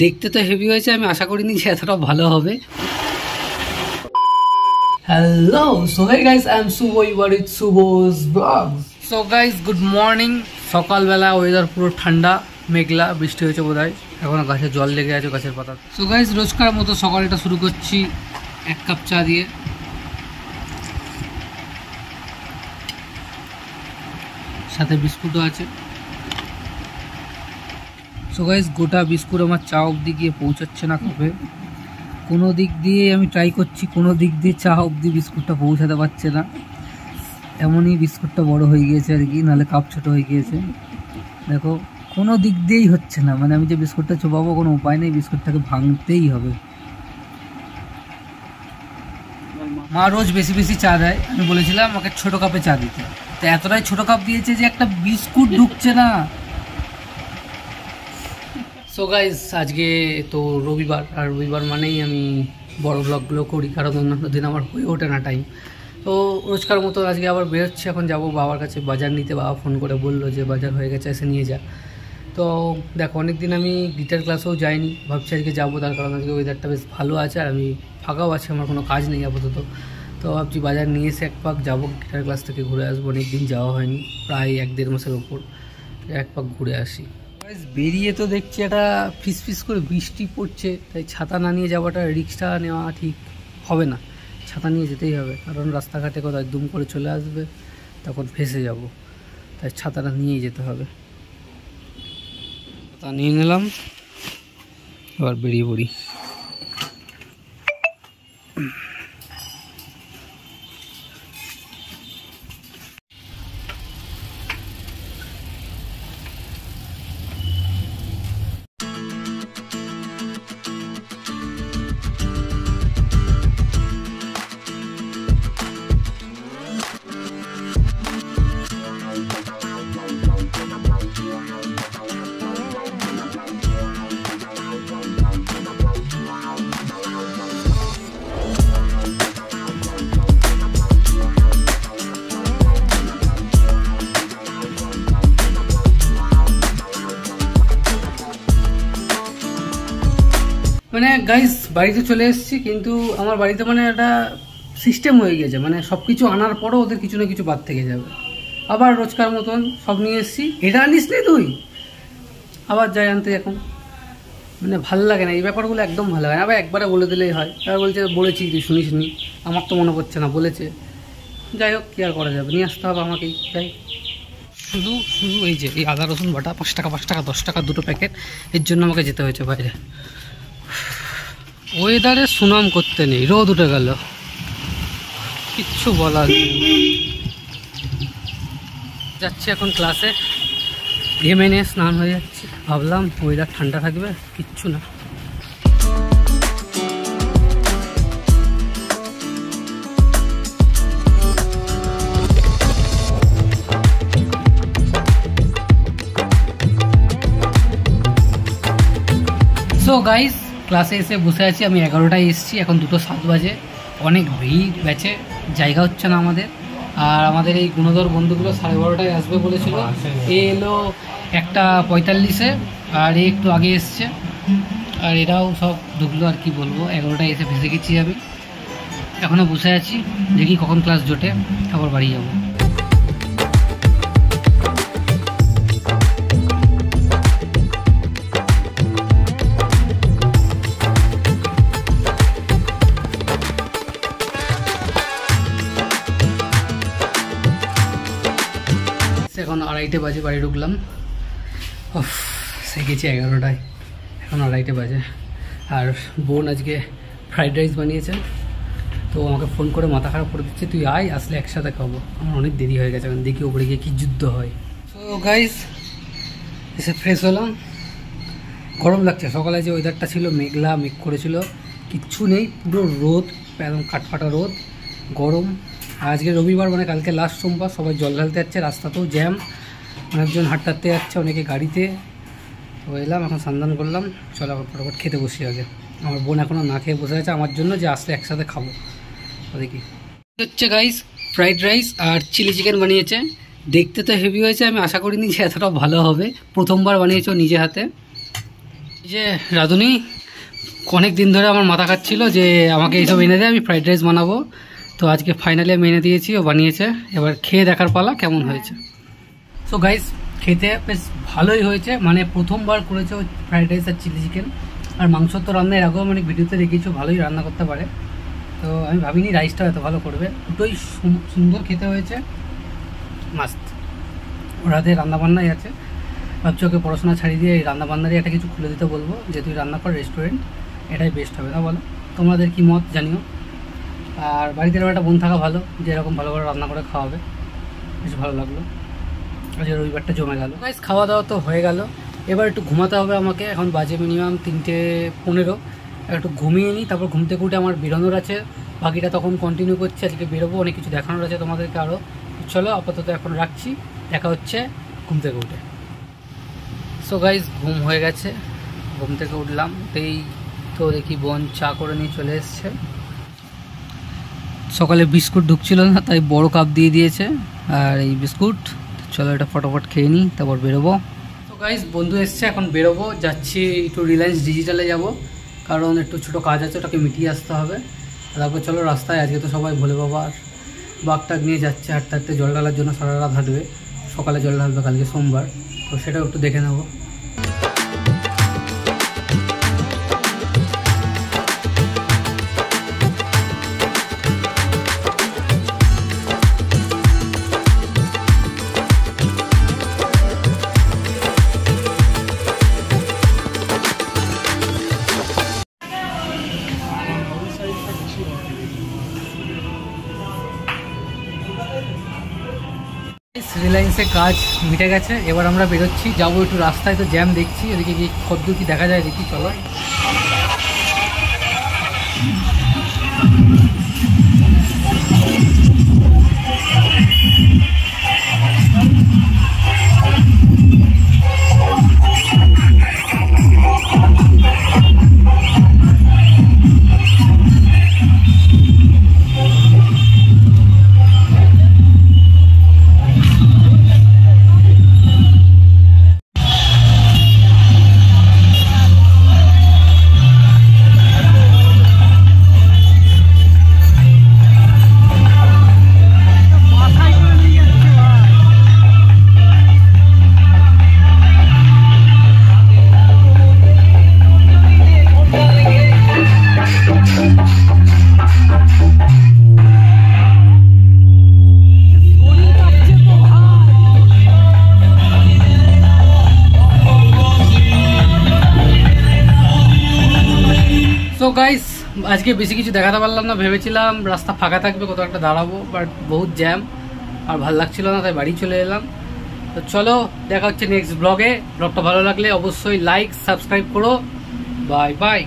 দেখতে তো হেভি হয়েছে, আমি আশা করিনি যে এতটা ভালো হবে। Hello, so hey guys, I am Shubh, you are with Shubh's vlogs. So guys, good morning. সকালবেলা ওয়েদার পুরো ঠান্ডা, মেঘলা, বৃষ্টি হয়েছে বোধহয়। এখনো গাছে জল লেগে আছে, গাছের পাতা। সো গাইস, রোজকার মতো সকালটা শুরু করছি 1 কাপ চা দিয়ে। সাথে বিস্কুটও আছে। সো গাইস, গোটা বিস্কুট আমার চা অবধি গিয়ে পৌঁছাচ্ছে না কবে। কোনো দিক দিয়ে আমি ট্রাই করছি, কোনো দিক দিয়ে চা অবধি বিস্কুটটা পৌঁছাতে পারছে না। এমনই বিস্কুটটা বড় হয়ে গিয়েছে আর কি, নাহলে কাপ ছোটো হয়ে গিয়েছে। দেখো, কোনো দিক দিয়েই হচ্ছে না, মানে আমি যে বিস্কুটটা চোপাবো কোনো উপায় নেই, বিস্কুটটাকে ভাঙতেই হবে। মা রোজ বেশি বেশি চা দেয়, আমি বলেছিলাম আমাকে ছোটো কাপে চা দিতে, তো এতটাই ছোটো কাপ দিয়েছে যে একটা বিস্কুট ঢুকছে না। সো গাইজ, আজকে তো রবিবার, আর রবিবার মানেই আমি বড় ব্লগগুলো করি, কারণ অন্যান্য দিন আমার হয়ে ওঠে না টাইম। তো রোজকার মতো আজকে আবার বেরোচ্ছি, এখন যাব বাবার কাছে বাজার নিতে। বাবা ফোন করে বললো যে বাজার হয়ে গেছে, এসে নিয়ে যা। তো দেখো, অনেক দিন আমি গিটার ক্লাসেও যাইনি, ভাবছি আজকে যাবো, তার কারণ আজকে ওয়েদারটা বেশ ভালো আছে আর আমি ফাঁকাও আছে, আমার কোনো কাজ নেই আপাতত। তো ভাবছি বাজার নিয়ে এসে এক পাক যাবো, গিটার ক্লাস থেকে ঘুরে আসবো। অনেক দিন যাওয়া হয়নি, প্রায় 1-1.5 মাসের ওপর। এক পাক ঘুরে আসি। বেরিয়ে তো দেখছি একটা ফিস করে বৃষ্টি পড়ছে, তাই ছাতা না নিয়ে যাওয়াটা, রিক্সা নেওয়া ঠিক হবে না। ছাতা নিয়ে যেতেই হবে, কারণ রাস্তাঘাটে কোথায় দুম করে চলে আসবে, তখন ফেঁসে যাব। তাই ছাতাটা নিয়েই যেতে হবে। ছাতা নিয়ে নিলাম, এবার বেরিয়ে পড়ি। মানে গাইস, বাড়িতে চলে এসেছি, কিন্তু আমার বাড়িতে মানে একটা সিস্টেম হয়ে গেছে, মানে সব কিছু আনার পরও ওদের কিছু না কিছু বাদ থেকে যাবে। আবার রোজকার মতন সব নিয়ে এসেছি, এটা আনিস নি তুই, আবার যাই আনতে। এখন মানে ভালো লাগে না এই ব্যাপারগুলো, একদম ভালো লাগে না। আবার একবারে বলে দিলেই হয়, এবার বলছে বলেছি তুই শুনিস নি, আমার তো মনে পড়ছে না, বলেছে। যাই হোক, কী আর করা যাবে, নিয়ে আসতে হবে আমাকেই। যাই, শুধু এই যে এই আদা রসুন বাটা 5 টাকা 5 টাকা 10 টাকা 2টো প্যাকেট, এর জন্য আমাকে যেতে হয়েছে বাইরে। ওয়েদারে সুনাম করতে নেই, রোদ উঠে গেল, কিচ্ছু বলার নেই। যাচ্ছি এখন ক্লাসে, ঘেমে নিয়ে স্নান হয়ে যাচ্ছি। ভাবলাম ওয়েদার ঠান্ডা থাকবে, কিচ্ছু না। সো গাইস, ক্লাসে এসে বসে আছি, আমি 11টায় এসেছি, এখন 2:07 বাজে। অনেক ভিড় ব্যাচে, জায়গা হচ্ছে না আমাদের। আর আমাদের এই গুণধর বন্ধুগুলো 12:30টায় আসবে বলেছিল, এ এলো 1:45-এ, আর এ একটু আগে এসছে। আর এরাও সব ঢুকলো, আর কি বলবো, 11টায় এসে ফেসে গেছি আমি। এখনও বসে আছি, দেখি কখন ক্লাস জোটে, আবার বাড়ি যাবো। এখন 2:30 বাজে, বাড়ি ঢুকলাম। সে গেছি 11টায়, এখন 2:30 বাজে। আর বোন আজকে ফ্রাইড রাইস বানিয়েছে, তো আমাকে ফোন করে মাথা খারাপ করে দিচ্ছে, তুই আয়, আসলে একসাথে খাবো। আমার অনেক দেরি হয়ে গেছে, এখন দেখি ওপরে গিয়ে কী যুদ্ধ হয়। সো গাইস, এসে ফ্রেশ হলাম। গরম লাগছে, সকালে যে ওয়েদারটা ছিল মেঘলা, মেঘ করেছিল, কিচ্ছু নেই, পুরো রোদ, একদম কাঠফাটা রোদ, গরম। আজকে রবিবার, মানে কালকে লাস্ট সোমবার, সবাই জল ঢালতে যাচ্ছে, রাস্তাতেও জ্যাম, অনেকজন হাঁটতে যাচ্ছে, অনেকে গাড়িতে। তো এলাম, এখন স্নান করলাম, চলো ফটাফট খেতে বসি আগে। আমার বোন এখনও না খেয়ে বসে আছে আমার জন্য, যে আসলে একসাথে খাবো। দেখি হচ্ছে গাইস, ফ্রাইড রাইস আর চিলি চিকেন বানিয়েছে। দেখতে তো হেভি হয়েছে, আমি আশা করিনি যে এতটা ভালো হবে। প্রথমবার বানিয়েছে নিজে হাতে। যে রাধুনি অনেক দিন ধরে আমার মাথা খাচ্ছিল যে আমাকে এইসব এনে দেয়, আমি ফ্রাইড রাইস বানাবো। তো আজকে ফাইনালি আমি এনে দিয়েছি, ও বানিয়েছে। এবার খেয়ে দেখার পালা কেমন হয়েছে। সো গাইস, খেতে বেশ ভালোই হয়েছে, মানে প্রথমবার করেছে ও ফ্রাইড রাইস আর চিলি চিকেন। আর মাংস তো রান্না এর আগেও মানে ভিডিওতে দেখিয়েছো, ভালোই রান্না করতে পারে। তো আমি ভাবিনি রাইসটাও এত ভালো করবে। দুটোই সুন্দর খেতে হয়েছে, মাস্ত। ওর হাতে রান্নাবান্নাই আছে। ভাবছি ওকে পড়াশোনা ছাড়িয়ে দিয়ে এই রান্নাবান্নারই একটা কিছু খুলে দিতে বলবো, যে তুই রান্না কর রেস্টুরেন্ট, এটাই বেস্ট হবে না বলো? তোমাদের কি মত জানিও। আর বাড়িতে একটা বোন থাকা ভালো, যে এরকম ভালো করে রান্না করে খাওয়াবে, বেশ ভালো লাগলো। আজকে রবিবারটা জমে গেল। গাইস, খাওয়া দাওয়া তো হয়ে গেল, এবার একটু ঘুমাতে হবে আমাকে। এখন বাজে মিনিমাম 3:15। একটু ঘুমিয়ে নিই, তারপর ঘুম থেকে উঠে আমার বেরোনোর আছে, বাকিটা তখন কন্টিনিউ করছি। আজকে বেরোবো, অনেক কিছু দেখানোর আছে তোমাদেরকে আরও। চলো আপাতত এখন রাখছি, দেখা হচ্ছে ঘুম থেকে উঠে। সো গাইস, ঘুম হয়ে গেছে, ঘুম থেকে উঠলাম, এই তো দেখি বোন চা করে নিয়ে চলে এসছে। সকালে বিস্কুট ঢুকছিল না, তাই বড় কাপ দিয়ে দিয়েছে, আর এই বিস্কুট। চলো এটা ফটাফট খেয়ে নিই, তারপর বেরোবো। তো গাইস, বন্ধু এসছে, এখন বেরোবো, যাচ্ছি একটু রিলায়েন্স ডিজিটালে যাব, কারণ একটু ছোটো কাজ আছে, ওটাকে মিটিয়ে আসতে হবে। তারপর চলো রাস্তায়, আজকে তো সবাই ভোলে বাবার বাঘটাক নিয়ে যাচ্ছে, হাঁটতে হাঁটতে জল ঢালার জন্য সারা রাত হাঁটবে, সকালে জল ঢালবে কালকে সোমবার, তো সেটাও একটু দেখে নেবো। রিলায়েন্সে কাজ মিটে গেছে, এবার আমরা বেরোচ্ছি, যাবো একটু রাস্তায়। তো জ্যাম দেখছি, ওদিকে কি কতদূর কি দেখা যায় দেখি, চলো। তো গাইস, আজকে বেশি কিছু দেখাতে পারলাম না, ভেবেছিলাম রাস্তা ফাঁকা থাকবে, কোথাও একটা দাঁড়াবো, বাট বহুত জ্যাম, আর ভালো লাগছিল না, তাই বাড়ি চলে এলাম। তো চলো দেখা হচ্ছে নেক্সট ব্লগে। ব্লগটা ভালো লাগলে অবশ্যই লাইক সাবস্ক্রাইব করো। Bye bye.